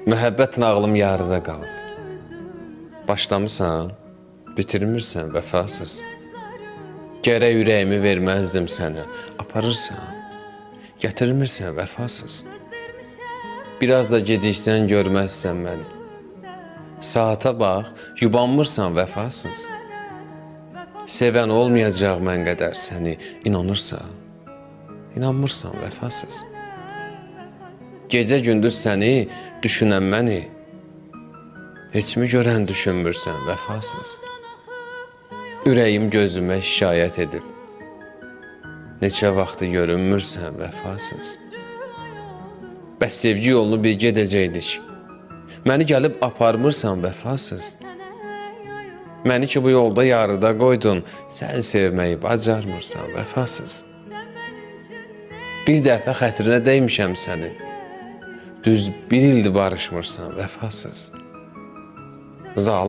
Məhəbbət nağlım yarıda qalıb. Başlamısan, bitirmirsən vəfasız. Gərək ürəyimi verməzdim sənə, aparırsan, gətirmirsən vəfasız. Biraz da geciksən görməzsən məni. Saata bax, yubanmırsan vəfasız. Sevən olmayacaq mən qədər səni, inanırsan, inanmırsan vəfasız. Gecə gündüz səni düşünən məni, heç mi görən düşünmürsən vəfasız. Ürəyim gözümə şikayət edib, neçə vaxtı görünmürsən vəfasız. Bəs sevgi yolunu bir gedəcəkdik, məni gəlib aparmırsan vəfasız. Məni ki bu yolda yarıda qoydun, sən sevməyi bacarmırsan vəfasız. Bir dəfə xətrinə dəymişəm sənin, düz bir ildir barışmırsan vəfasız.